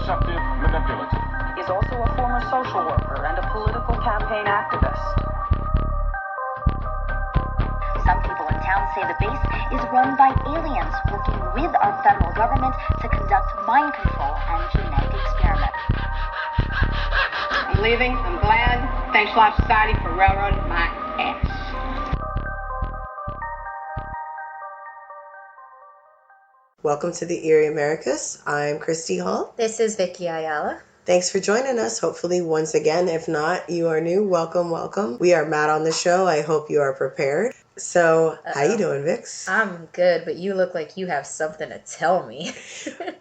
deceptive, manipulative. He's also a former social worker and a political campaign activist. Some people in town say the base is run by aliens working with our federal government to conduct mind control and genetic experiments. I'm leaving. I'm glad. Thanks a lot, society, for railroading my ass. Welcome to the Eerie Americas. I'm Kristi Hull. This is Vicky Ayala. Thanks for joining us. Hopefully once again, if not, you are new. Welcome, welcome. We are Matt on the show. I hope you are prepared. So, How you doing, Vix? I'm good, but you look like you have something to tell me.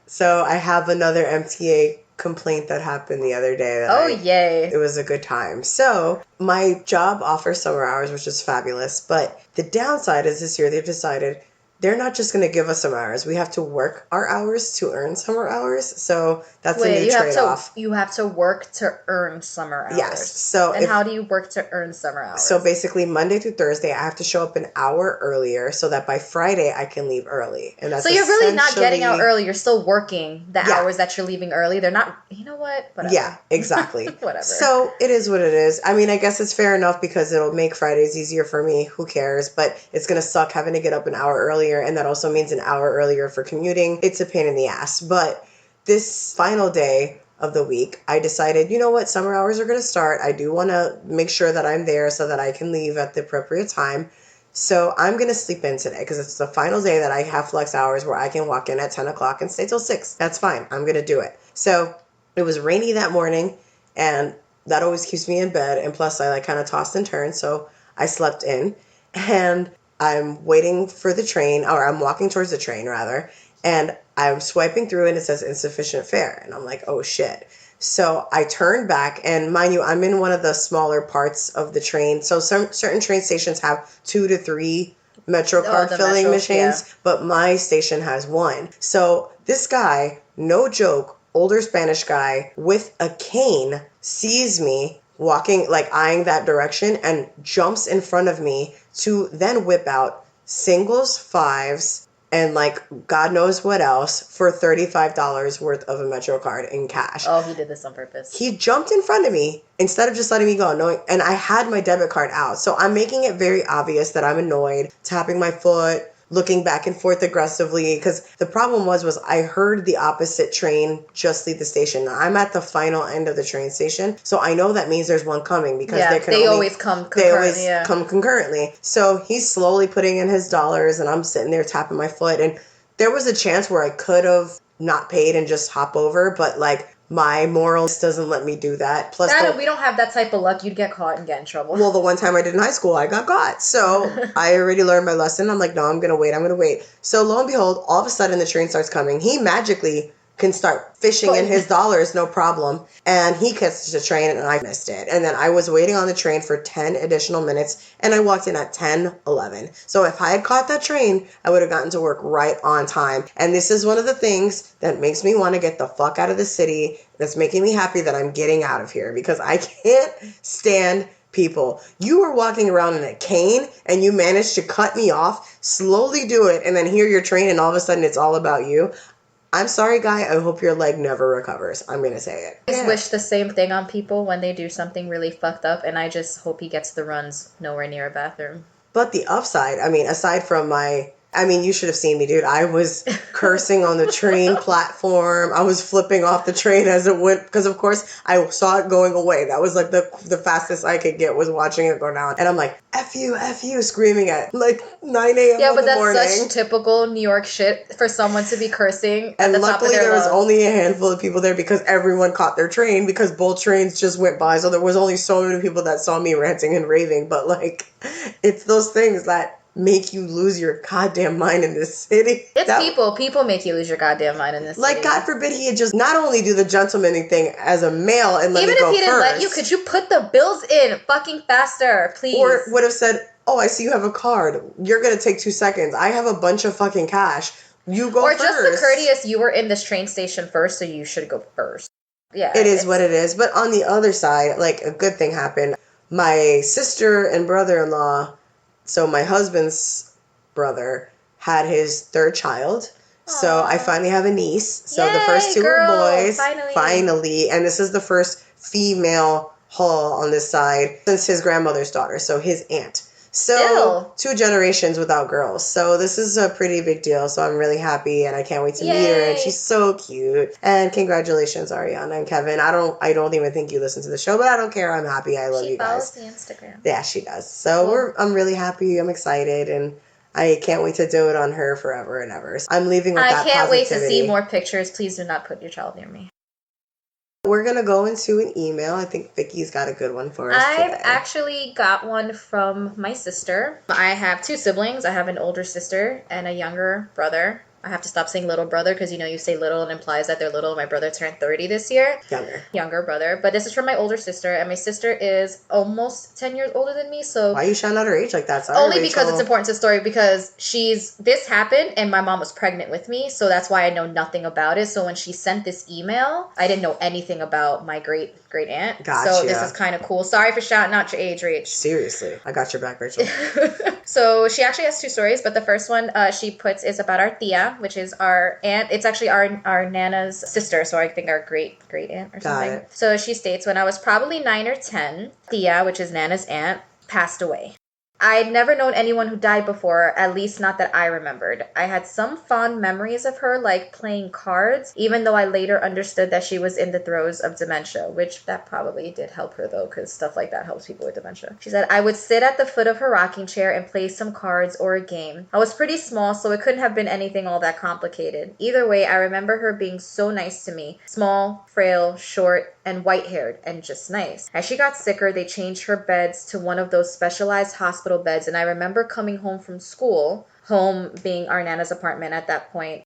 So, I have another MTA complaint that happened the other day. Yay. It was a good time. So, my job offers summer hours, which is fabulous. But the downside is this year they've decided they're not just going to give us some hours. We have to work our hours to earn summer hours. So that's a new trade-off. You have to work to earn summer hours. Yes. So how do you work to earn summer hours? So basically, Monday through Thursday, I have to show up an hour earlier so that by Friday I can leave early. And that's so you're really not getting out early. You're still working the hours that you're leaving early. They're not. You know what? Whatever. Yeah, exactly. Whatever. So it is what it is. I mean, I guess it's fair enough because it'll make Fridays easier for me. Who cares? But it's gonna suck having to get up an hour earlier, and that also means an hour earlier for commuting. It's a pain in the ass. But this final day of the week, I decided, you know what, summer hours are going to start. I do want to make sure that I'm there so that I can leave at the appropriate time. So I'm going to sleep in today because it's the final day that I have flex hours where I can walk in at 10 o'clock and stay till 6. That's fine. I'm going to do it. So it was rainy that morning, and that always keeps me in bed. And plus I kind of tossed and turned. So I slept in, and I'm waiting for the train, or I'm walking towards the train rather, and I'm swiping through and it says insufficient fare. And I'm like, oh shit. So I turned back, and mind you, I'm in one of the smaller parts of the train. So certain train stations have 2 to 3 Metro card filling machines, but my station has 1. So this guy, no joke, older Spanish guy with a cane sees me walking, eyeing that direction, and jumps in front of me to then whip out singles, fives, and God knows what else for $35 worth of a Metro card in cash. Oh, he did this on purpose. He jumped in front of me instead of just letting me go, and I had my debit card out. So I'm making it very obvious that I'm annoyed, tapping my foot, looking back and forth aggressively, because the problem was I heard the opposite train just leave the station. Now, I'm at the final end of the train station, so I know that means there's one coming because they always come concurrently. So he's slowly putting in his dollars, and I'm sitting there tapping my foot, and there was a chance where I could have not paid and just hop over, but my morals doesn't let me do that. Plus, we don't have that type of luck. You'd get caught and get in trouble. Well, the one time I did in high school, I got caught. So I already learned my lesson. I'm like, no, I'm going to wait. So lo and behold, all of a sudden the train starts coming. He magically can start fishing in his dollars, no problem. And he catches the train, and I missed it. And then I was waiting on the train for 10 additional minutes, and I walked in at 10:11. So if I had caught that train, I would have gotten to work right on time. And this is one of the things that makes me want to get the fuck out of the city. That's making me happy that I'm getting out of here, because I can't stand people. You were walking around in a cane and you managed to cut me off, slowly do it, and then hear your train, and all of a sudden it's all about you. I'm sorry, guy. I hope your leg never recovers. I'm going to say it. I just wish the same thing on people when they do something really fucked up, and I just hope he gets the runs nowhere near a bathroom. But the upside, aside from you should have seen me, dude. I was cursing on the train platform. I was flipping off the train as it went, because of course I saw it going away. That was the fastest I could get was watching it go down. And I'm like, F you, screaming at 9 a.m. in the morning. Yeah, but that's such typical New York shit for someone to be cursing at the top of their lungs. And luckily there was only a handful of people there because everyone caught their train, because both trains just went by. So there was only so many people that saw me ranting and raving. But it's those things that make you lose your goddamn mind in this city. People make you lose your goddamn mind in this city. God forbid he had just not only do the gentlemanly thing as a male and let me go first. Even if he didn't let you, could you put the bills in fucking faster, please? Or would have said, oh, I see you have a card. You're going to take 2 seconds. I have a bunch of fucking cash. You go first. Or just the courteous, you were in this train station first, so you should go first. Yeah. It is what it is. But on the other side, a good thing happened. My sister and brother-in-law, so my husband's brother, had his 3rd child, So I finally have a niece. So the first two were boys. Finally. And this is the first female Hull on this side since his grandmother's daughter, so his aunt. So 2 generations without girls. So this is a pretty big deal. So I'm really happy and I can't wait to meet her. And she's so cute. And congratulations, Ariana and Kevin. I don't even think you listen to the show, but I don't care. I'm happy. I love you guys. She follows the Instagram. Yeah, she does. So I'm really happy. I'm excited and I can't wait to do it on her forever and ever. I'm leaving with that positivity. I can't wait to see more pictures. Please do not put your child near me. We're going to go into an email. I think Vicky's got a good one for us today. I've actually got one from my sister. I have 2 siblings. I have an older sister and a younger brother. I have to stop saying little brother because, you say little and implies that they're little. My brother turned 30 this year. Younger brother. But this is from my older sister, and my sister is almost 10 years older than me, so... Why are you shouting out her age like that? Sorry, only Rachel. because it's important to the story, because this happened, and my mom was pregnant with me, so that's why I know nothing about it. So when she sent this email, I didn't know anything about my great aunt. Gotcha. So this is kind of cool. Sorry for shouting out your age, Rach. Seriously. I got your back, Rachel. So she actually has 2 stories, but the first one she puts is about our tia, which is our aunt. It's actually our Nana's sister, so I think our great aunt or something. Got it. So she states, when I was probably 9 or 10, Tia, which is Nana's aunt, passed away. I'd never known anyone who died before, at least not that I remembered. I had some fond memories of her, like playing cards, even though I later understood that she was in the throes of dementia, which that probably did help her, though, because stuff like that helps people with dementia. She said, I would sit at the foot of her rocking chair and play some cards or a game. I was pretty small, so it couldn't have been anything all that complicated. Either way, I remember her being so nice to me. Small, frail, short, and white-haired, and just nice. As she got sicker, they changed her beds to one of those specialized hospital beds, and I remember coming home from school, home being our Nana's apartment at that point,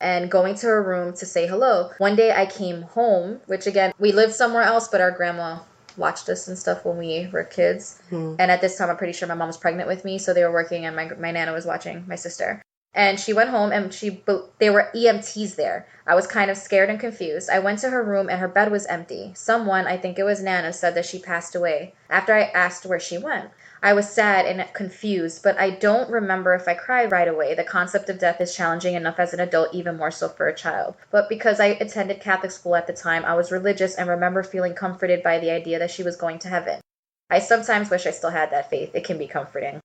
and going to her room to say hello. One day I came home, which again, we lived somewhere else, but our grandma watched us and stuff when we were kids. And at this time, I'm pretty sure my mom was pregnant with me, so they were working, and my Nana was watching my sister. And she went home, and there were EMTs there. I was kind of scared and confused. I went to her room, and her bed was empty. Someone, I think it was Nana, said that she passed away. After I asked where she went, I was sad and confused, but I don't remember if I cried right away. The concept of death is challenging enough as an adult, even more so for a child. But because I attended Catholic school at the time, I was religious and remember feeling comforted by the idea that she was going to heaven. I sometimes wish I still had that faith. It can be comforting.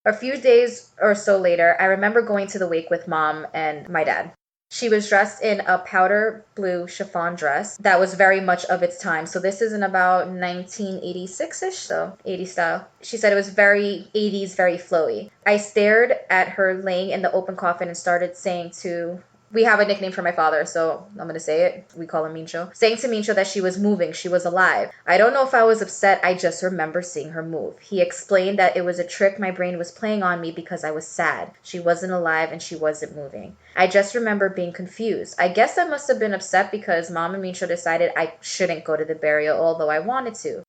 A few days or so later, I remember going to the wake with Mom and my dad. She was dressed in a powder blue chiffon dress that was very much of its time. So this is in about 1986-ish, so 80s style. She said it was very 80s, very flowy. I stared at her laying in the open coffin and started saying to... We have a nickname for my father, so I'm going to say it. We call him Mincho. Saying to Mincho that she was moving, she was alive. I don't know if I was upset, I just remember seeing her move. He explained that it was a trick my brain was playing on me because I was sad. She wasn't alive and she wasn't moving. I just remember being confused. I guess I must have been upset because Mom and Mincho decided I shouldn't go to the burial, although I wanted to.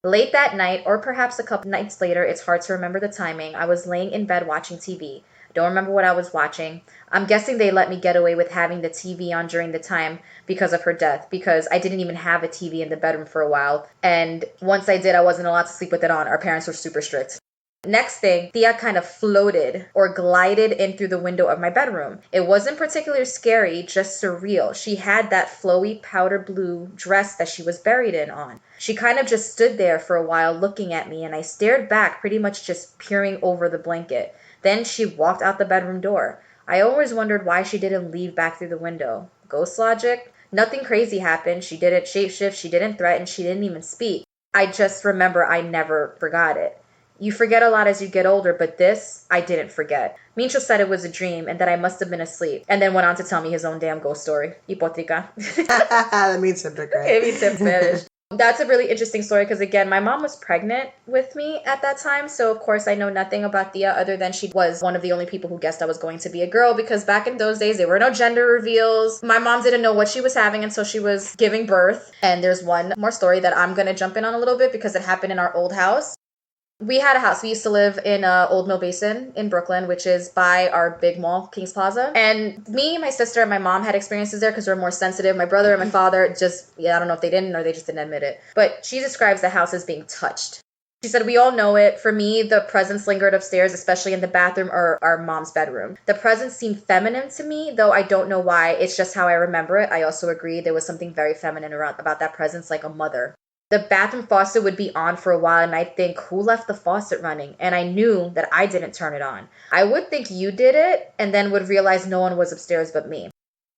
Late that night, or perhaps a couple nights later, it's hard to remember the timing, I was laying in bed watching TV. Don't remember what I was watching. I'm guessing they let me get away with having the TV on during the time because of her death, because I didn't even have a TV in the bedroom for a while. And once I did, I wasn't allowed to sleep with it on. Our parents were super strict. Next thing, Thea kind of floated or glided in through the window of my bedroom. It wasn't particularly scary, just surreal. She had that flowy powder blue dress that she was buried in on. She kind of just stood there for a while looking at me, and I stared back, pretty much just peering over the blanket. Then she walked out the bedroom door. I always wondered why she didn't leave back through the window. Ghost logic? Nothing crazy happened. She didn't shapeshift. She didn't threaten. She didn't even speak. I just remember I never forgot it. You forget a lot as you get older, but this, I didn't forget. Mincho said it was a dream and that I must have been asleep, and then went on to tell me his own damn ghost story. Hipotrica. That means hypocrite. It means in Spanish. That's a really interesting story because, again, my mom was pregnant with me at that time. So, of course, I know nothing about Thea other than she was one of the only people who guessed I was going to be a girl, because back in those days, there were no gender reveals. My mom didn't know what she was having until she was giving birth. And there's one more story that I'm going to jump in on a little bit because it happened in our old house. We had a house. We used to live in Old Mill Basin in Brooklyn, which is by our big mall, Kings Plaza. And me, my sister, and my mom had experiences there because we're more sensitive. My brother and my father just, I don't know if they didn't or they just didn't admit it. But she describes the house as being touched. She said, we all know it. For me, the presence lingered upstairs, especially in the bathroom or our mom's bedroom. The presence seemed feminine to me, though I don't know why. It's just how I remember it. I also agree there was something very feminine about that presence, like a mother. The bathroom faucet would be on for a while, and I'd think, who left the faucet running? And I knew that I didn't turn it on. I would think you did it, and then would realize no one was upstairs but me.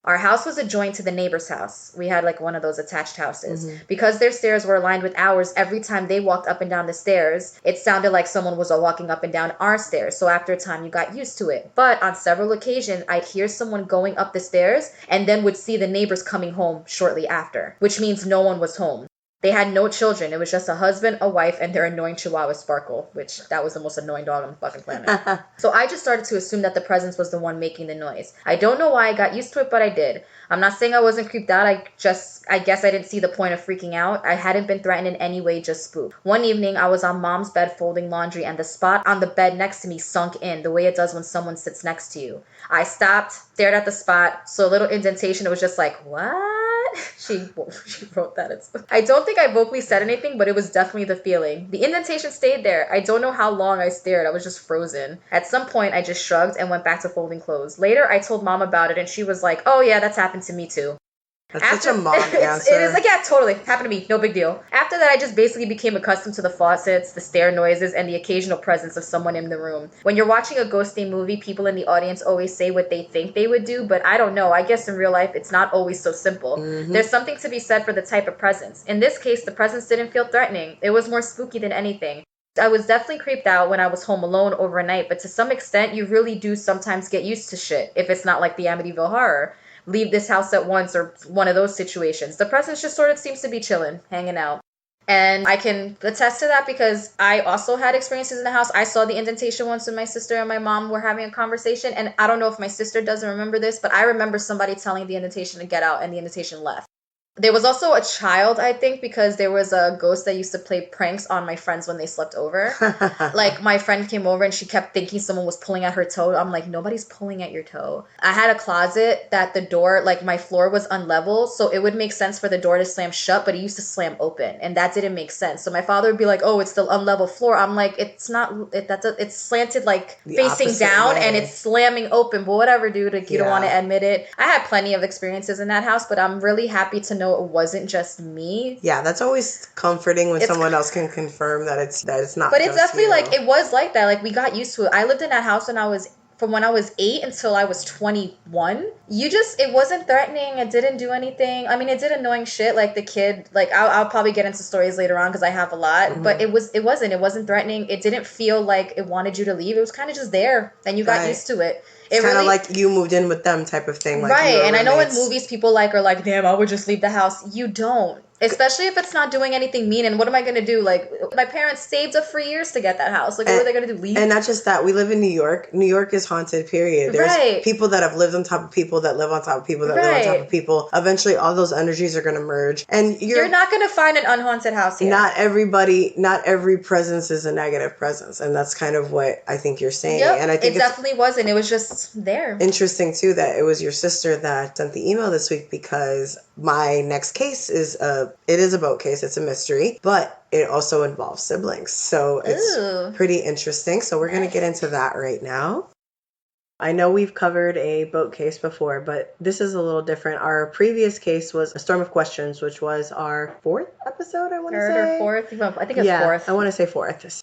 Our house was adjoined to the neighbor's house. We had like one of those attached houses. Mm-hmm. Because their stairs were aligned with ours, every time they walked up and down the stairs, it sounded like someone was walking up and down our stairs. So after a time, you got used to it. But on several occasions, I'd hear someone going up the stairs and then would see the neighbors coming home shortly after, which means no one was home. They had no children. It was just a husband, a wife, and their annoying Chihuahua Sparkle, which that was the most annoying dog on the fucking planet. So I just started to assume that the presence was the one making the noise. I don't know why I got used to it, but I did. I'm not saying I wasn't creeped out. I guess I didn't see the point of freaking out. I hadn't been threatened in any way, just spooked. One evening, I was on mom's bed folding laundry, and the spot on the bed next to me sunk in the way it does when someone sits next to you. I stopped, stared at the spot, saw a little indentation. It was just like, what? She wrote that. I don't think I vocally said anything, but it was definitely the feeling. The indentation stayed there. I don't know how long I stared. I was just frozen. At some point, I just shrugged and went back to folding clothes. Later, I told mom about it, and she was like, oh yeah, that's happened to me too. That's such a mom answer. It is like, yeah, totally. Happened to me. No big deal. After that, I just basically became accustomed to the faucets, the stair noises, and the occasional presence of someone in the room. When you're watching a ghosting movie, people in the audience always say what they think they would do, but I don't know. I guess in real life, it's not always so simple. Mm-hmm. There's something to be said for the type of presence. In this case, the presence didn't feel threatening. It was more spooky than anything. I was definitely creeped out when I was home alone overnight, but to some extent, you really do sometimes get used to shit, if it's not like the Amityville Horror. Leave this house at once or one of those situations. The presence just sort of seems to be chilling, hanging out. And I can attest to that because I also had experiences in the house. I saw the indentation once when my sister and my mom were having a conversation. And I don't know if my sister doesn't remember this, but I remember somebody telling the indentation to get out and the indentation left. There was also a child, I think, because there was a ghost that used to play pranks on my friends when they slept over. Like, my friend came over and she kept thinking someone was pulling at her toe. I'm like, nobody's pulling at your toe. I had a closet that the door, like, my floor was unlevel, so it would make sense for the door to slam shut, but it used to slam open, and that didn't make sense. So my father would be like, oh, it's the unlevel floor. I'm like, it's not, it's slanted, like, the facing down, way. And it's slamming open, but whatever, dude, like, you don't want to admit it. I had plenty of experiences in that house, but I'm really happy to know it wasn't just me. Yeah, that's always comforting when someone else can confirm that it's not. But it's definitely like it was like that. Like we got used to it. I lived in that house from when I was 8 until I was 21. It wasn't threatening. It didn't do anything. I mean, it did annoying shit. Like the kid, like I'll probably get into stories later on because I have a lot. Mm-hmm. But it wasn't threatening. It didn't feel like it wanted you to leave. It was kind of just there, and you got used to it. It's kind of like you moved in with them type of thing. Like right, and I know in movies people are like, damn, I would just leave the house. You don't. Especially if it's not doing anything mean. And what am I going to do? Like, my parents saved up for years to get that house. Like, what are they going to do? Leave? And not just that. We live in New York. New York is haunted, period. There's people that have lived on top of people that live on top of people that live on top of people. Eventually, all those energies are going to merge. And you're not going to find an unhaunted house here. Not every presence is a negative presence. And that's kind of what I think you're saying. Yep, and I think it definitely wasn't. It was just there. Interesting, too, that it was your sister that sent the email this week because my next case is a boat case. It's a mystery, but it also involves siblings. So it's pretty interesting. So we're going to get into that right now. I know we've covered a boat case before, but this is a little different. Our previous case was A Storm of Questions, which was our 4th episode, I want to say. 3rd or 4th? I think it's 4th. I want to say 4th.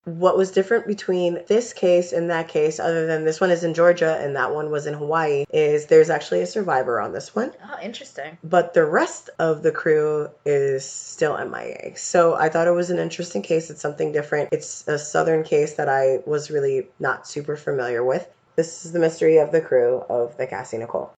What was different between this case and that case, other than this one is in Georgia and that one was in Hawaii, is there's actually a survivor on this one. Oh, interesting. But the rest of the crew is still MIA. So I thought it was an interesting case. It's something different. It's a southern case that I was really not super familiar with. This is the mystery of the crew of the Cassie Nicole.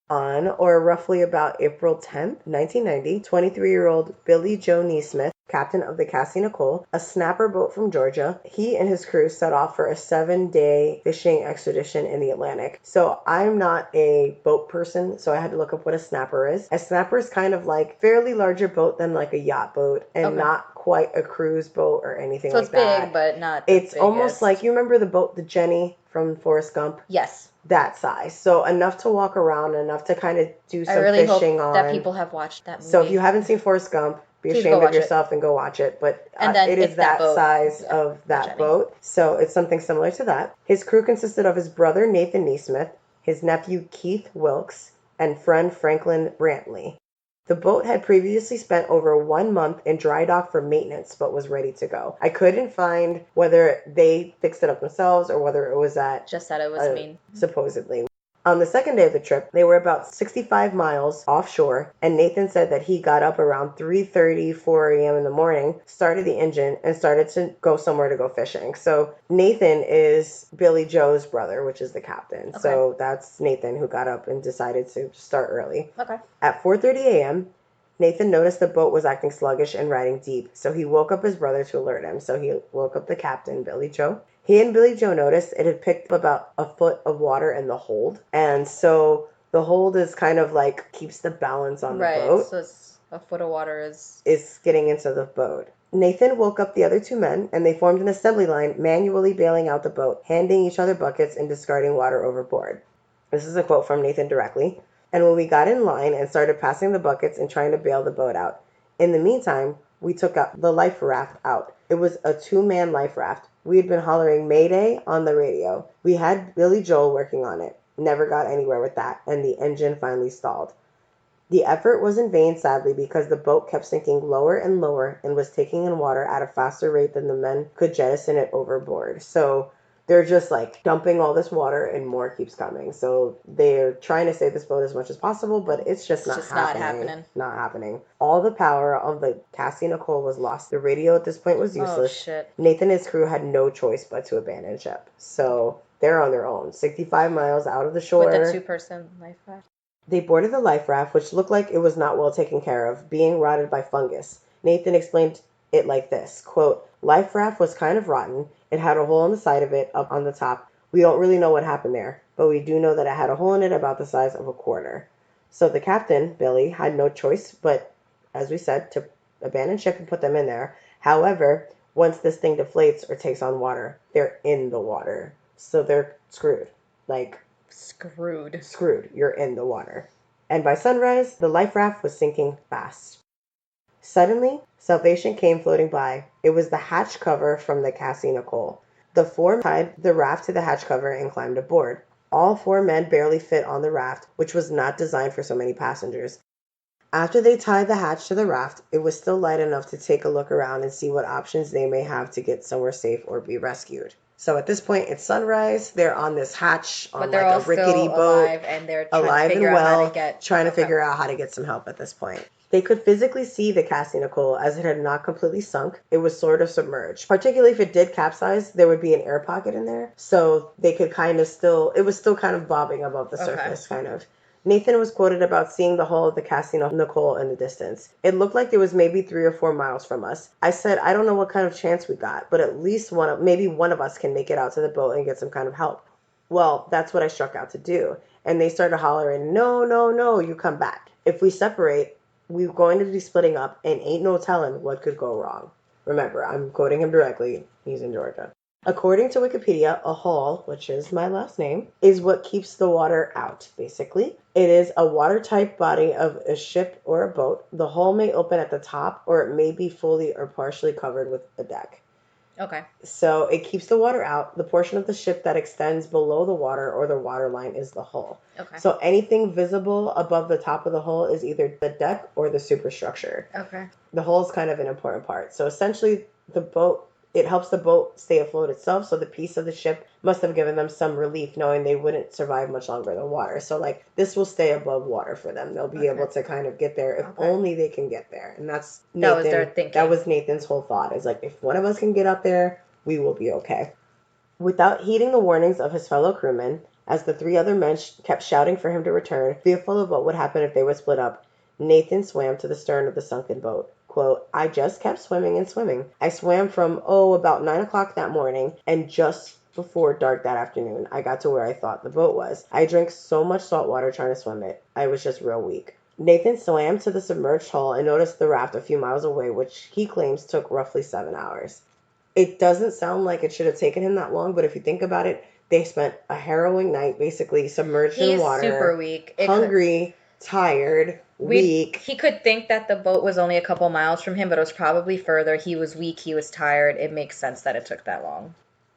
On or roughly about April 10th, 1990, 23-year-old Billy Joe Neesmith, captain of the Cassie Nicole, a snapper boat from Georgia, he and his crew set off for a 7-day fishing expedition in the Atlantic. So I'm not a boat person, so I had to look up what a snapper is. A snapper is kind of like fairly larger boat than like a yacht boat and not quite a cruise boat or anything like that. So it's big, but not the It's almost like, you remember the boat, the Jenny from Forrest Gump? Yes. That size. So enough to walk around, enough to kind of do some fishing on. I really hope that people have watched that movie. So if you haven't seen Forrest Gump, be Please go ashamed of watch it. yourself and go watch it. But And then it is it's that boat. size Yeah, of that Jenny. boat. So it's something similar to that. His crew consisted of his brother, Nathan Neesmith, his nephew, Keith Wilkes, and friend Franklin Brantley. The boat had previously spent over 1 month in dry dock for maintenance, but was ready to go. I couldn't find whether they fixed it up themselves or whether it was at Just that it was mean. supposedly. On the second day of the trip, they were about 65 miles offshore, and Nathan said that he got up around 3:30, 4 a.m. in the morning, started the engine, and started to go somewhere to go fishing. So Nathan is Billy Joe's brother, which is the captain. Okay. So that's Nathan who got up and decided to start early. Okay. At 4:30 a.m., Nathan noticed the boat was acting sluggish and riding deep, so he woke up his brother to alert him. So he woke up the captain, Billy Joe. He and Billy Joe noticed it had picked up about a foot of water in the hold. And so the hold is kind of like keeps the balance on the boat. So it's a foot of water is getting into the boat. Nathan woke up the other two men, and they formed an assembly line, manually bailing out the boat, handing each other buckets and discarding water overboard. This is a quote from Nathan directly. And when we got in line and started passing the buckets and trying to bail the boat out, in the meantime, we took the life raft out. It was a 2-man life raft. We had been hollering Mayday on the radio. We had Billy Joel working on it. Never got anywhere with that, and the engine finally stalled. The effort was in vain, sadly, because the boat kept sinking lower and lower and was taking in water at a faster rate than the men could jettison it overboard. So they're just like dumping all this water and more keeps coming. So they're trying to save this boat as much as possible, but it's just not happening. Not happening. All the power of the Cassie Nicole was lost. The radio at this point was useless. Oh, shit. Nathan and his crew had no choice but to abandon ship. So they're on their own, 65 miles out of the shore. With a 2-person life raft. They boarded the life raft, which looked like it was not well taken care of, being rotted by fungus. Nathan explained it like this, quote, "Life raft was kind of rotten. It had a hole in the side of it up on the top. We don't really know what happened there, but we do know that it had a hole in it about the size of a quarter." So the captain, Billy, had no choice but, as we said, to abandon ship and put them in there. However, once this thing deflates or takes on water, they're in the water. So they're screwed. Like, Screwed. You're in the water. And by sunrise, the life raft was sinking fast. Suddenly, salvation came floating by. It was the hatch cover from the Cassie Nicole. The 4 tied the raft to the hatch cover and climbed aboard. All 4 men barely fit on the raft, which was not designed for so many passengers. After they tied the hatch to the raft, it was still light enough to take a look around and see what options they may have to get somewhere safe or be rescued. So at this point, it's sunrise. They're on this hatch on But they're like all a rickety still boat. alive, and they're trying Alive to figure and out how well, to get... trying to figure out how to get some help at this point. They could physically see the Cassie Nicole as it had not completely sunk. It was sort of submerged. Particularly if it did capsize, there would be an air pocket in there. So they could kind of still, it was still kind of bobbing above the surface, kind of. Nathan was quoted about seeing the hull of the Cassie Nicole in the distance. It looked like it was maybe 3 or 4 miles from us. I said, I don't know what kind of chance we got, but at least maybe one of us can make it out to the boat and get some kind of help. Well, that's what I struck out to do. And they started hollering, no, no, no, you come back. If we separate, we're going to be splitting up and ain't no telling what could go wrong. Remember, I'm quoting him directly. He's in Georgia. According to Wikipedia, a hull, which is my last name, is what keeps the water out, basically. It is a watertight body of a ship or a boat. The hull may open at the top, or it may be fully or partially covered with a deck. Okay. So it keeps the water out. The portion of the ship that extends below the water or the waterline is the hull. Okay. So anything visible above the top of the hull is either the deck or the superstructure. Okay. The hull is kind of an important part. So essentially, it helps the boat stay afloat itself, so the piece of the ship must have given them some relief knowing they wouldn't survive much longer than water. So, like, this will stay above water for them. They'll be able to kind of get there if only they can get there. And that's Nathan. That was their thinking. That was Nathan's whole thought, is like, if one of us can get up there, we will be okay. Without heeding the warnings of his fellow crewmen, as the 3 other men kept shouting for him to return, fearful of what would happen if they were split up, Nathan swam to the stern of the sunken boat. Quote, "I just kept swimming and swimming. I swam from, about 9 o'clock that morning, and just before dark that afternoon, I got to where I thought the boat was. I drank so much salt water trying to swim it. I was just real weak." Nathan swam to the submerged hull and noticed the raft a few miles away, which he claims took roughly 7 hours. It doesn't sound like it should have taken him that long, but if you think about it, they spent a harrowing night basically submerged in water. He's super weak. Hungry, tired, weak. He could think that the boat was only a couple miles from him, but it was probably further. He was weak. He was tired. It makes sense that it took that long.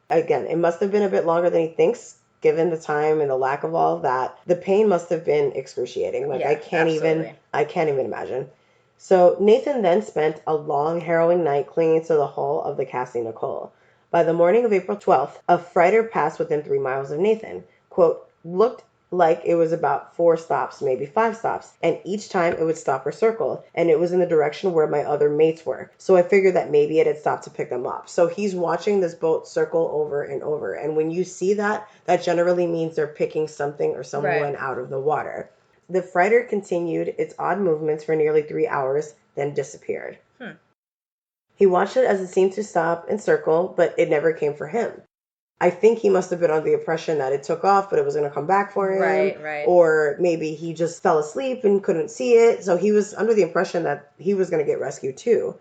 Again, it must have been a bit longer than he thinks, given the time and the lack of all of that. The pain must have been excruciating. Like, Yeah, I can't absolutely. even imagine. So Nathan then spent a long, harrowing night clinging to the hull of the Cassie Nicole. By the morning of April 12th, a freighter passed within 3 miles of Nathan. Quote, looked like it was about 4 stops, maybe 5 stops, and each time it would stop or circle, and it was in the direction where my other mates were. So I figured that maybe it had stopped to pick them up. So he's watching this boat circle over and over, and when you see that, that generally means they're picking something or someone out of the water. The freighter continued its odd movements for nearly 3 hours, then disappeared. He watched it as it seemed to stop and circle, but it never came for him. I think he must have been under the impression that it took off, but it was going to come back for him. Right. Or maybe he just fell asleep and couldn't see it. So he was under the impression that he was going to get rescued too.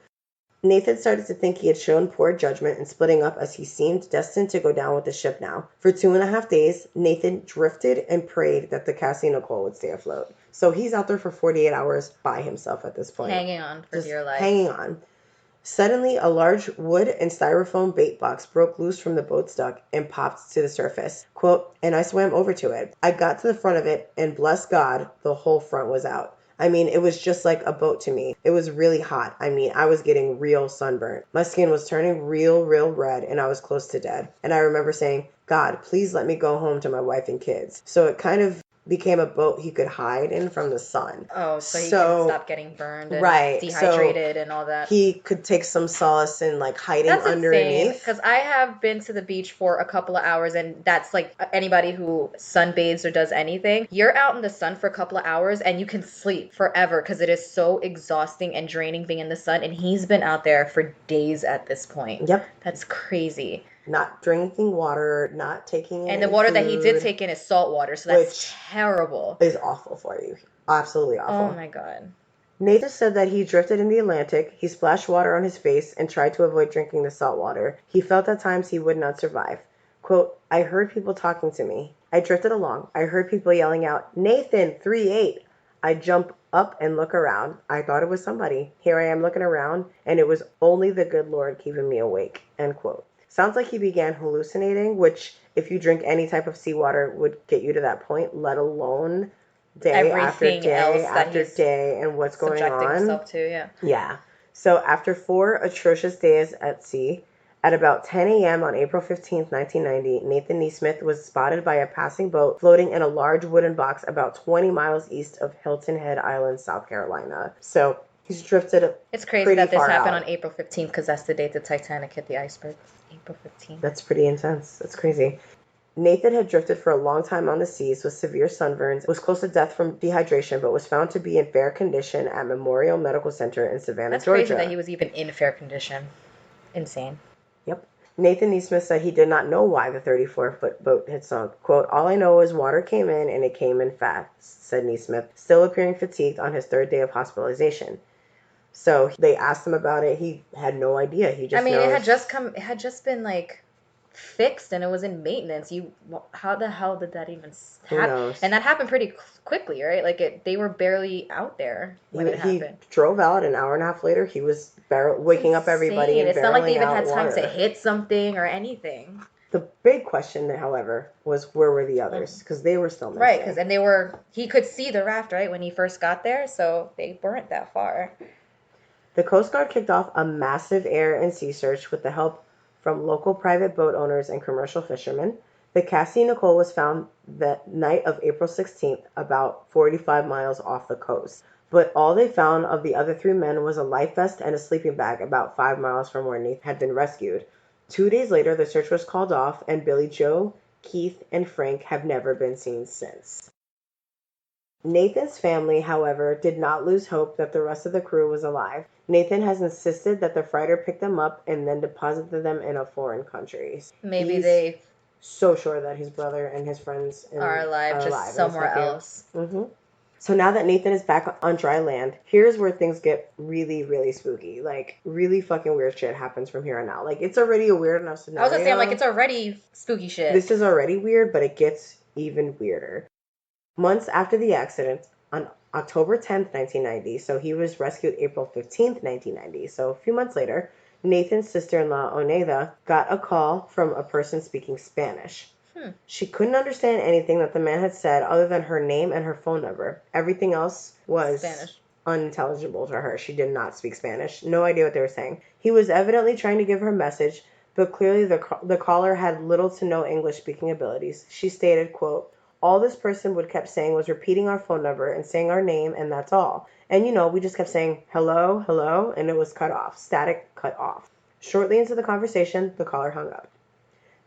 Nathan started to think he had shown poor judgment in splitting up, as he seemed destined to go down with the ship now. For 2.5 days, Nathan drifted and prayed that the Cassie Nicole would stay afloat. So he's out there for 48 hours by himself at this point. Hanging on for dear life. Hanging on. Suddenly, a large wood and styrofoam bait box broke loose from the boat's deck and popped to the surface. Quote, and I swam over to it. I got to the front of it, and bless God, the whole front was out. I mean, it was just like a boat to me. It was really hot. I mean, I was getting real sunburnt. My skin was turning real red, and I was close to dead. And I remember saying, God, please let me go home to my wife and kids. So it kind of became a boat he could hide in from the sun. Oh, so he can stop getting burned and dehydrated and all that. He could take some solace in like hiding underneath. Because I have been to the beach for a couple of hours, and that's like anybody who sunbathes or does anything. You're out in the sun for a couple of hours and you can sleep forever because it is so exhausting and draining being in the sun. And he's been out there for days at this point. Yep. That's crazy. Not drinking water, not taking in. And the water that he did take in is salt water, so that's terrible. Is awful for you. Absolutely awful. Oh my God. Nathan said that he drifted in the Atlantic, he splashed water on his face, and tried to avoid drinking the salt water. He felt at times he would not survive. Quote, I heard people talking to me. I drifted along. I heard people yelling out, Nathan, 3-8. I jump up and look around. I thought it was somebody. Here I am looking around, and it was only the good Lord keeping me awake. End quote. Sounds like he began hallucinating, which if you drink any type of seawater would get you to that point, let alone day after day and what's going on. Subjecting himself to, yeah. Yeah. So after 4 atrocious days at sea, at about 10 a.m. on April 15th, 1990, Nathan Neesmith was spotted by a passing boat floating in a large wooden box about 20 miles east of Hilton Head Island, South Carolina. So he's drifted. It's crazy that this happened on April 15th because that's the date the Titanic hit the iceberg. April 15th. That's pretty intense. That's crazy. Nathan had drifted for a long time on the seas with severe sunburns, was close to death from dehydration, but was found to be in fair condition at Memorial Medical Center in Savannah, Georgia. That's crazy that he was even in fair condition. Insane. Yep. Nathan Neesmith said he did not know why the 34-foot boat had sunk. Quote, all I know is water came in and it came in fast, said Neesmith, still appearing fatigued on his 3rd day of hospitalization. So they asked him about it. He had no idea. He just knows. It had just been like fixed and it was in maintenance. How the hell did that even happen? And that happened pretty quickly, right? Like they were barely out there when it happened. He drove out an hour and a half later. He was waking up everybody and it's not like they even had water. Time to hit something or anything. The big question, however, was where were the others? Because they were still missing. Right, because he could see the raft, right, when he first got there, so they weren't that far. The Coast Guard kicked off a massive air and sea search with the help from local private boat owners and commercial fishermen. The Cassie Nicole was found the night of April 16th, about 45 miles off the coast. But all they found of the other 3 men was a life vest and a sleeping bag about 5 miles from where Nathan had been rescued. 2 days later, the search was called off, and Billy Joe, Keith, and Frank have never been seen since. Nathan's family, however, did not lose hope that the rest of the crew was alive. Nathan has insisted that the freighter picked them up and then deposited them in a foreign country. Maybe they so sure that his brother and his friends are alive, just somewhere else. Mm-hmm. So now that Nathan is back on dry land, here's where things get really, really spooky. Like, really fucking weird shit happens from here on out. Like, it's already a weird enough scenario. I was gonna say, I'm like, it's already spooky shit. This is already weird, but it gets even weirder. Months after the accident, On October 10th, 1990, so he was rescued April 15th, 1990, so a few months later, Nathan's sister-in-law, Oneida, got a call from a person speaking Spanish. She couldn't understand anything that the man had said other than her name and her phone number. Everything else was Spanish. Unintelligible to her. She did not speak Spanish. No idea what they were saying. He was evidently trying to give her a message, but clearly the caller had little to no English speaking abilities. She stated, quote, all this person would kept saying was repeating our phone number and saying our name, and that's all. And we just kept saying, hello, hello, and it was cut off. Static cut off. Shortly into the conversation, the caller hung up.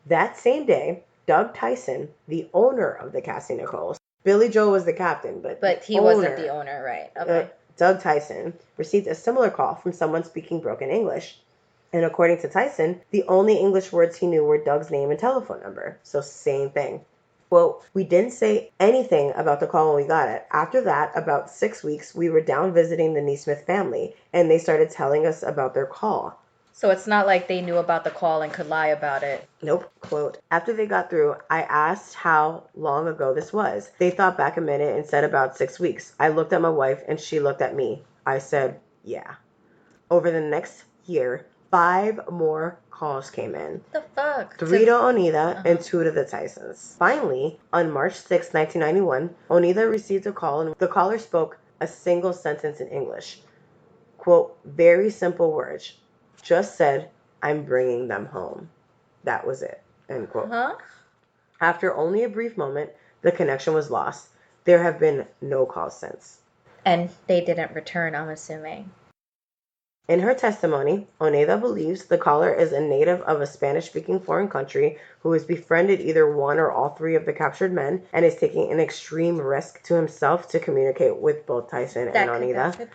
That same day, Doug Tyson, the owner of the Cassie Nichols, Billy Joe was the captain, but he wasn't the owner, right? Okay. Doug Tyson received a similar call from someone speaking broken English. And according to Tyson, the only English words he knew were Doug's name and telephone number. So same thing. Quote, we didn't say anything about the call when we got it. After that, about 6 weeks, we were down visiting the Neesmith family, and they started telling us about their call. So it's not like they knew about the call and could lie about it. Nope. Quote, after they got through, I asked how long ago this was. They thought back a minute and said about 6 weeks. I looked at my wife and she looked at me. I said, yeah. Over the next year, 5 more calls came in. The fuck? 3 to Oneida and 2 to the Tysons. Finally, on March 6, 1991, Oneida received a call and the caller spoke a single sentence in English. Quote, very simple words. Just said, I'm bringing them home. That was it. End quote. After only a brief moment, the connection was lost. There have been no calls since. And they didn't return, I'm assuming. In her testimony, Oneida believes the caller is a native of a Spanish-speaking foreign country who has befriended either one or all 3 of the captured men and is taking an extreme risk to himself to communicate with both Tyson and Oneida.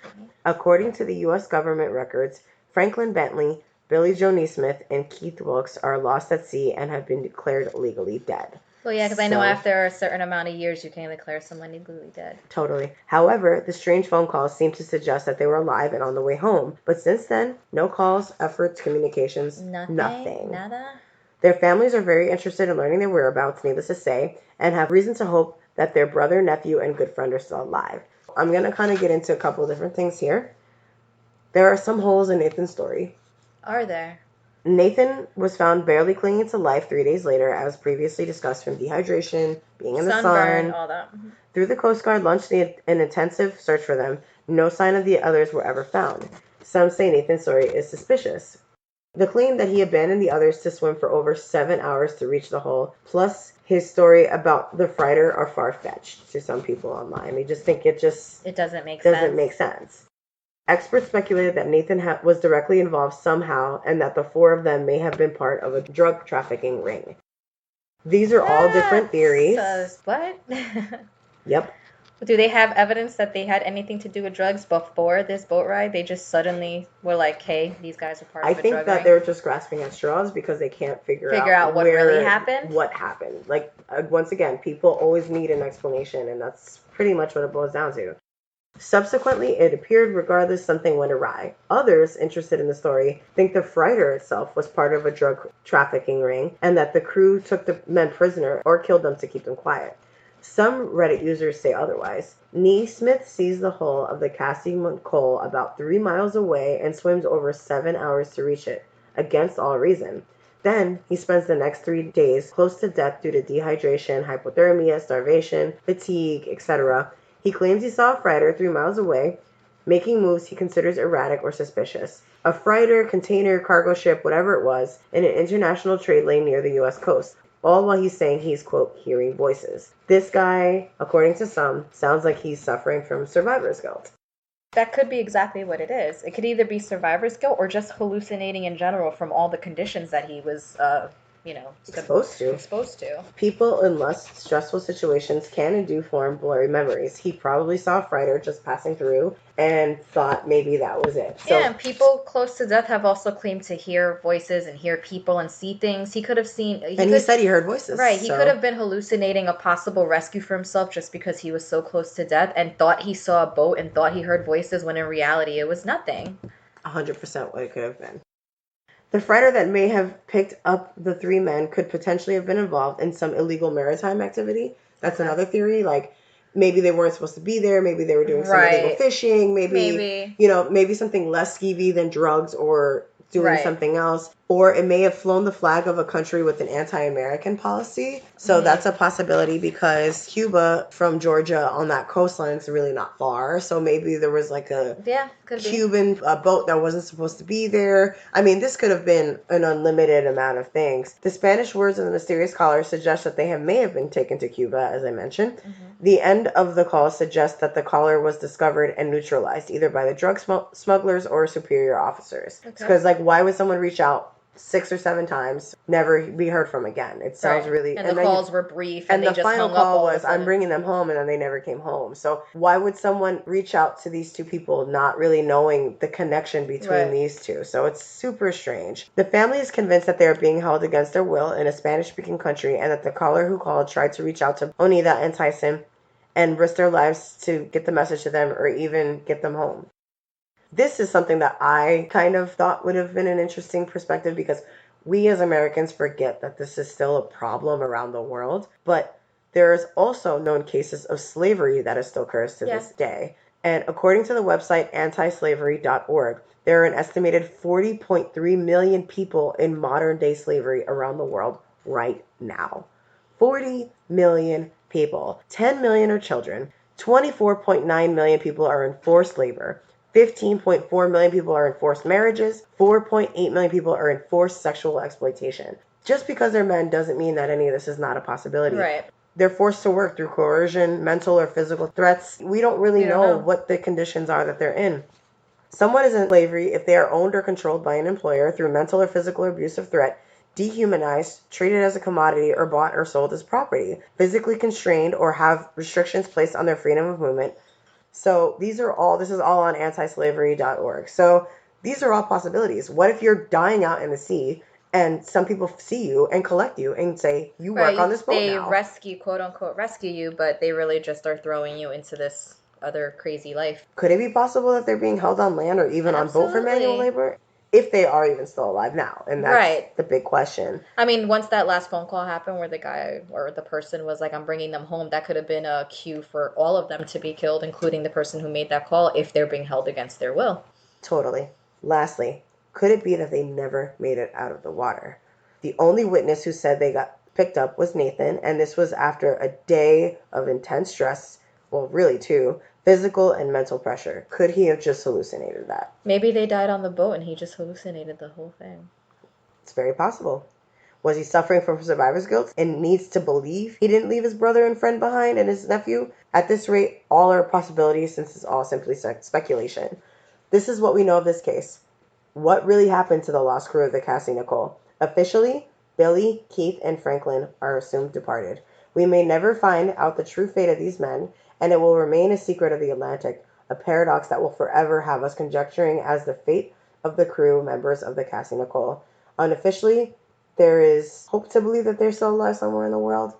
According to the U.S. government records, Franklin Bentley, Billy Joe Neesmith, and Keith Wilkes are lost at sea and have been declared legally dead. Well, yeah, because I know after a certain amount of years, you can declare someone legally dead. Totally. However, the strange phone calls seem to suggest that they were alive and on the way home. But since then, no calls, efforts, communications, nothing. Nada? Their families are very interested in learning their whereabouts, needless to say, and have reason to hope that their brother, nephew, and good friend are still alive. I'm going to kind of get into a couple of different things here. There are some holes in Nathan's story. Are there? Nathan was found barely clinging to life 3 days later, as previously discussed, from dehydration, being in the sun. All that. Through the Coast Guard launched an intensive search for them. No sign of the others were ever found. Some say Nathan's story is suspicious. The claim that he abandoned the others to swim for over 7 hours to reach the hole, plus his story about the freighter, are far-fetched to some people online. They just think it doesn't make sense. Experts speculated that Nathan was directly involved somehow and that the 4 of them may have been part of a drug trafficking ring. These are all different theories. What? Yep. Do they have evidence that they had anything to do with drugs before this boat ride? They just suddenly were like, hey, these guys are part of a drug ring? I think that they're just grasping at straws because they can't figure out what really happened? What happened. Like, once again, people always need an explanation, and that's pretty much what it boils down to. Subsequently, it appeared regardless something went awry. Others, interested in the story, think the freighter itself was part of a drug trafficking ring and that the crew took the men prisoner or killed them to keep them quiet. Some Reddit users say otherwise. Neesmith sees the hull of the Cassie Nicole about 3 miles away and swims over 7 hours to reach it, against all reason. Then, he spends the next 3 days close to death due to dehydration, hypothermia, starvation, fatigue, etc. He claims he saw a freighter 3 miles away, making moves he considers erratic or suspicious. A freighter, container, cargo ship, whatever it was, in an international trade lane near the U.S. coast. All while he's saying he's, quote, hearing voices. This guy, according to some, sounds like he's suffering from survivor's guilt. That could be exactly what it is. It could either be survivor's guilt or just hallucinating in general from all the conditions that he was, exposed to. People in less stressful situations can and do form blurry memories. He probably saw a freighter just passing through and thought maybe that was it. So, yeah, and people close to death have also claimed to hear voices and hear people and see things. He could have seen... He said he heard voices. Right, he could have been hallucinating a possible rescue for himself just because he was so close to death and thought he saw a boat and thought he heard voices when in reality it was nothing. 100% what it could have been. The freighter that may have picked up the 3 men could potentially have been involved in some illegal maritime activity. That's another theory. Like, maybe they weren't supposed to be there. Maybe they were doing some illegal fishing. Maybe, maybe something less skeevy than drugs or doing something else. Or it may have flown the flag of a country with an anti-American policy. So that's a possibility because Cuba from Georgia on that coastline is really not far. So maybe there was like a Cuban boat that wasn't supposed to be there. I mean, this could have been an unlimited amount of things. The Spanish words of the mysterious caller suggest that they may have been taken to Cuba, as I mentioned. The end of the call suggests that the caller was discovered and neutralized either by the drug smugglers or superior officers. Because, why would someone reach out 6 or 7 times, never be heard from again? It sounds really... And the calls were brief, and they the just final hung up call all was, of a sudden. I'm bringing them home, and then they never came home. So why would someone reach out to these two people not really knowing the connection between these two? So it's super strange. The family is convinced that they are being held against their will in a Spanish-speaking country, and that the caller who called tried to reach out to Oneida and Tyson and risk their lives to get the message to them or even get them home. This is something that I kind of thought would have been an interesting perspective because we as Americans forget that this is still a problem around the world, but there's also known cases of slavery that still occurs to this day. And according to the website antislavery.org, there are an estimated 40.3 million people in modern day slavery around the world right now. 40 million people. 10 million are children. 24.9 million people are in forced labor. 15.4 million people are in forced marriages. 4.8 million people are in forced sexual exploitation. Just because they're men doesn't mean that any of this is not a possibility. They're forced to work through coercion, mental or physical threats. We don't really know what the conditions are that they're in. Someone is in slavery if they are owned or controlled by an employer through mental or physical abuse or threat, dehumanized, treated as a commodity, or bought or sold as property, physically constrained, or have restrictions placed on their freedom of movement. So this is all on antislavery.org. So these are all possibilities. What if you're dying out in the sea and some people see you and collect you and say, you work on this boat now? They quote unquote rescue you, but they really just are throwing you into this other crazy life. Could it be possible that they're being held on land or even on boat for manual labor? If they are even still alive now. And that's the big question. I mean, once that last phone call happened where the guy or the person was like, I'm bringing them home, that could have been a cue for all of them to be killed, including the person who made that call, if they're being held against their will. Totally. Lastly, could it be that they never made it out of the water? The only witness who said they got picked up was Nathan, and this was after a day of intense stress, well, really 2, physical and mental pressure. Could he have just hallucinated that? Maybe they died on the boat and he just hallucinated the whole thing. It's very possible. Was he suffering from survivor's guilt and needs to believe he didn't leave his brother and friend behind and his nephew? At this rate, all are possibilities since it's all simply speculation. This is what we know of this case. What really happened to the lost crew of the Cassie Nicole? Officially, Billy, Keith, and Franklin are assumed departed. We may never find out the true fate of these men, and it will remain a secret of the Atlantic, a paradox that will forever have us conjecturing as the fate of the crew members of the Cassie Nicole. Unofficially, there is hope to believe that they're still alive somewhere in the world,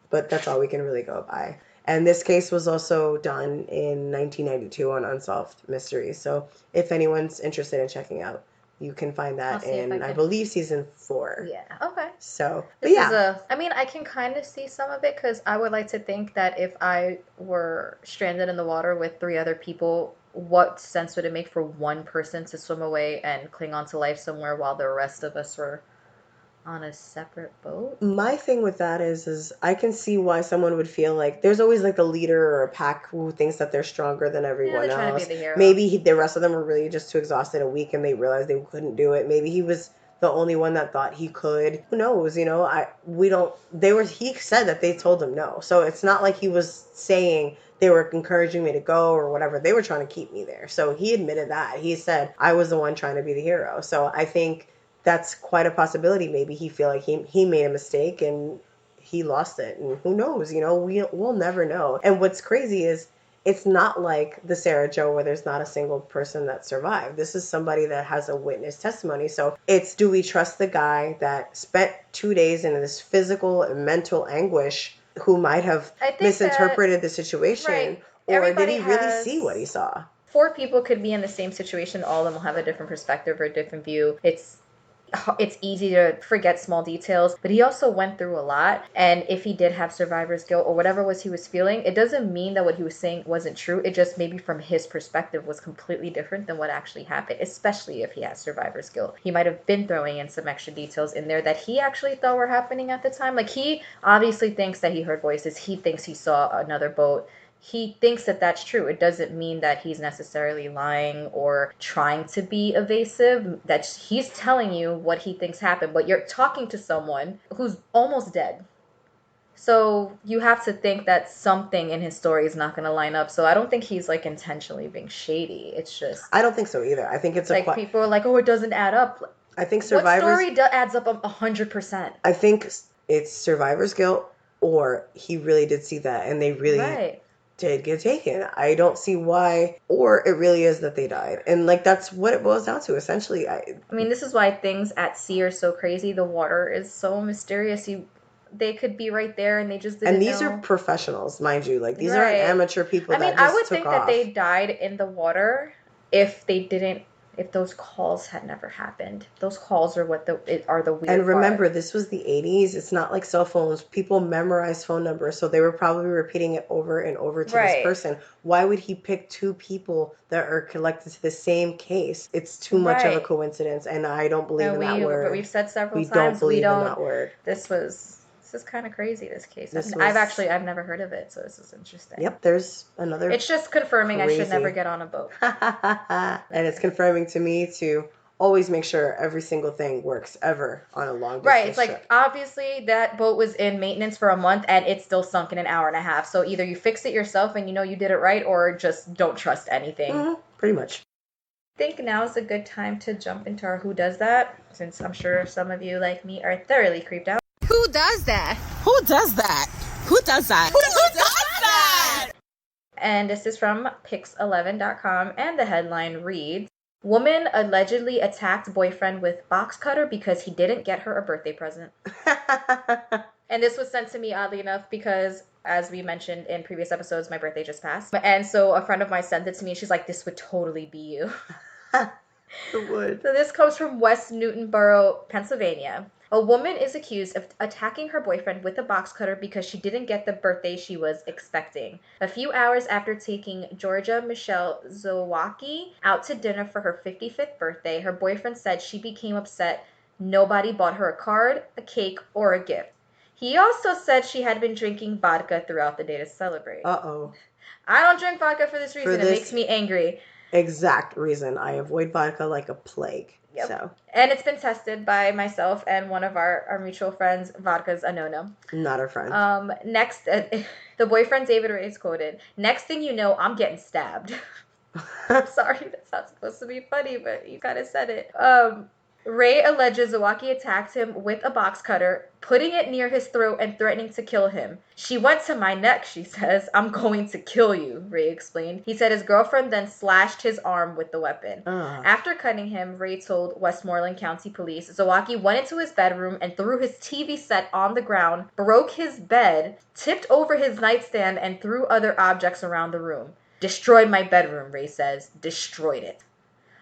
but that's all we can really go by. And this case was also done in 1992 on Unsolved Mysteries, so if anyone's interested in checking out, you can find that in, I believe, season 4. Yeah, okay. So, I mean, I can kind of see some of it because I would like to think that if I were stranded in the water with 3 other people, what sense would it make for one person to swim away and cling on to life somewhere while the rest of us were on a separate boat? My thing with that is I can see why someone would feel like there's always like a leader or a pack who thinks that they're stronger than everyone else. To be the hero. Maybe the rest of them were really just too exhausted and weak and they realized they couldn't do it. Maybe he was the only one that thought he could. Who knows? He said that they told him no. So it's not like he was saying they were encouraging me to go or whatever. They were trying to keep me there. So he admitted that. He said I was the one trying to be the hero. So I think that's quite a possibility. Maybe he feel like he made a mistake and he lost it. And who knows? We'll never know. And what's crazy is it's not like the Sarah Joe where there's not a single person that survived. This is somebody that has a witness testimony. So it's, do we trust the guy that spent 2 days in this physical and mental anguish who might have misinterpreted the situation? Right. Or did he really see what he saw? 4 people could be in the same situation. All of them will have a different perspective or a different view. It's it's easy to forget small details, but he also went through a lot. And if he did have survivor's guilt or whatever was he was feeling, it doesn't mean that what he was saying wasn't true. It just maybe from his perspective was completely different than what actually happened, especially if he has survivor's guilt. He might have been throwing in some extra details in there that he actually thought were happening at the time. Like, he obviously thinks that he heard voices. He thinks he saw another boat. He thinks that that's true. It doesn't mean that he's necessarily lying or trying to be evasive. That he's telling you what he thinks happened, but you're talking to someone who's almost dead. So you have to think that something in his story is not going to line up. So I don't think he's like intentionally being shady. It's just, I don't think so either. I think it's like people are like, oh, it doesn't add up. I think survivors. What story adds up 100%? I think it's survivor's guilt, or he really did see that, and they really. Right. Did get taken. I don't see why, or it really is that they died. And like that's what it boils down to essentially. I mean, this is why things at sea are so crazy. The water is so mysterious. They could be right there and they just didn't and these know. are professionals, mind you. Like these Right. aren't amateur people. I mean, that just I would took think off. that they died in the water if those calls had never happened. Those calls are are the weird And remember, part. this was the 80s. It's not like cell phones. People memorized phone numbers, so they were probably repeating it over and over to Right. this person. Why would he pick two people that are connected to the same case? It's too much of a Right. coincidence, and I don't believe in that word. But we've said several We times don't believe we don't. in that word. This is kind of crazy. This case. This I've never heard of it, so this is interesting. Yep, there's another. It's just confirming I should crazy. never get on a boat. And it's confirming to me to always make sure every single thing works ever on a long distance Right, it's like trip. obviously that boat was in maintenance for a month and it's still sunk in an hour and a half. So either you fix it yourself and you know you did it right, or just don't trust anything. Pretty much. I think now is a good time to jump into our Who Does That, since I'm sure some of you like me are thoroughly creeped out. Who does that? Who does that? Who does that? Who does that? And this is from Pix11.com, and the headline reads, Woman allegedly attacked boyfriend with box cutter because he didn't get her a birthday present. And this was sent to me, oddly enough, because as we mentioned in previous episodes, my birthday just passed. And so a friend of mine sent it to me. She's like, this would totally be you. It would. So this comes from West Newtonboro, Pennsylvania. A woman is accused of attacking her boyfriend with a box cutter because she didn't get the birthday she was expecting. A few hours after taking Georgia Michelle Zawacki out to dinner for her 55th birthday, her boyfriend said she became upset nobody bought her a card, a cake, or a gift. He also said she had been drinking vodka throughout the day to celebrate. Uh-oh. I don't drink vodka for this reason. It makes me angry. Exact reason. I avoid vodka like a plague. Yep. So. And it's been tested by myself and one of our mutual friends. Vodka's a no-no. Not our friend. Next, the boyfriend David Ray is quoted, "Next thing you know, I'm getting stabbed." I'm sorry, that's not supposed to be funny, but you kind of said it. Ray alleges Zawacki attacked him with a box cutter, putting it near his throat and threatening to kill him. She went to my neck, she says. I'm going to kill you, Ray explained. He said his girlfriend then slashed his arm with the weapon. After cutting him, Ray told Westmoreland County Police Zawacki went into his bedroom and threw his TV set on the ground, broke his bed, tipped over his nightstand, and threw other objects around the room. Destroyed my bedroom, Ray says. Destroyed it.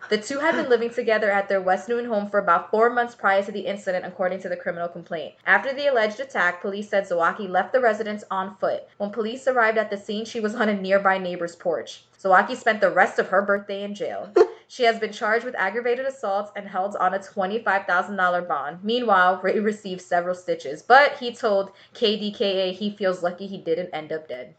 The two had been living together at their West Newton home for about 4 months prior to the incident, according to the criminal complaint. After the alleged attack, police said Zawacki left the residence on foot. When police arrived at the scene, she was on a nearby neighbor's porch. Zawacki spent the rest of her birthday in jail. She has been charged with aggravated assault and held on a $25,000 bond. Meanwhile, Ray received several stitches, but he told KDKA he feels lucky he didn't end up dead.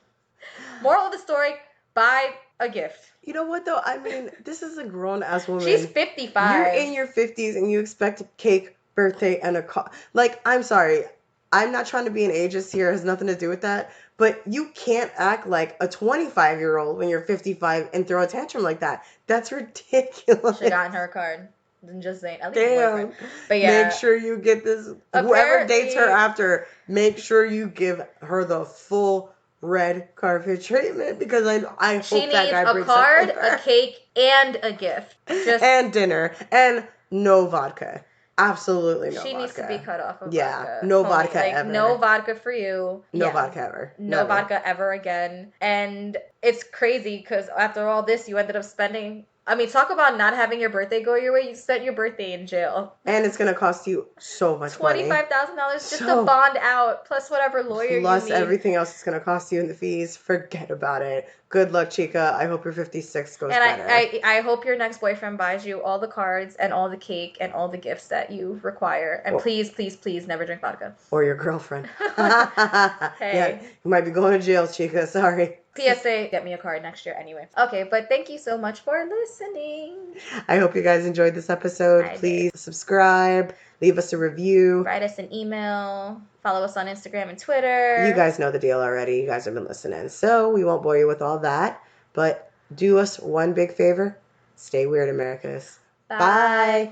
Moral of the story, buy a gift. You know what, though? I mean, this is a grown-ass woman. She's 55. You're in your 50s and you expect a cake, birthday, and a car. Like, I'm sorry. I'm not trying to be an ageist here. It has nothing to do with that. But you can't act like a 25-year-old when you're 55 and throw a tantrum like that. That's ridiculous. Should have gotten her a card. I'm just saying. At least Damn. But yeah. Make sure you get this. Whoever dates her after, make sure you give her the full red carpet treatment, because I hope that guy brings a card, up with her. a cake, and a gift. And dinner. And no vodka. Absolutely no vodka. She needs to be cut off of vodka. vodka. No vodka ever. No vodka for you. No vodka ever. No vodka ever again. And it's crazy because after all this, you ended up spending I mean, talk about not having your birthday go your way. You spent your birthday in jail. And it's going to cost you so much money. $25,000 just to bond out, plus whatever lawyer you need. Plus everything else it's going to cost you in the fees. Forget about it. Good luck, Chica. I hope your 56 goes better. And I hope your next boyfriend buys you all the cards and all the cake and all the gifts that you require. And please, please, please never drink vodka. Or your girlfriend. Hey. Yeah, you might be going to jail, Chica. Sorry. PSA, get me a card next year anyway. Okay, but thank you so much for listening. I hope you guys enjoyed this episode. Please subscribe, leave us a review. Write us an email. Follow us on Instagram and Twitter. You guys know the deal already. You guys have been listening. So we won't bore you with all that. But do us one big favor. Stay weird, Americas. Bye.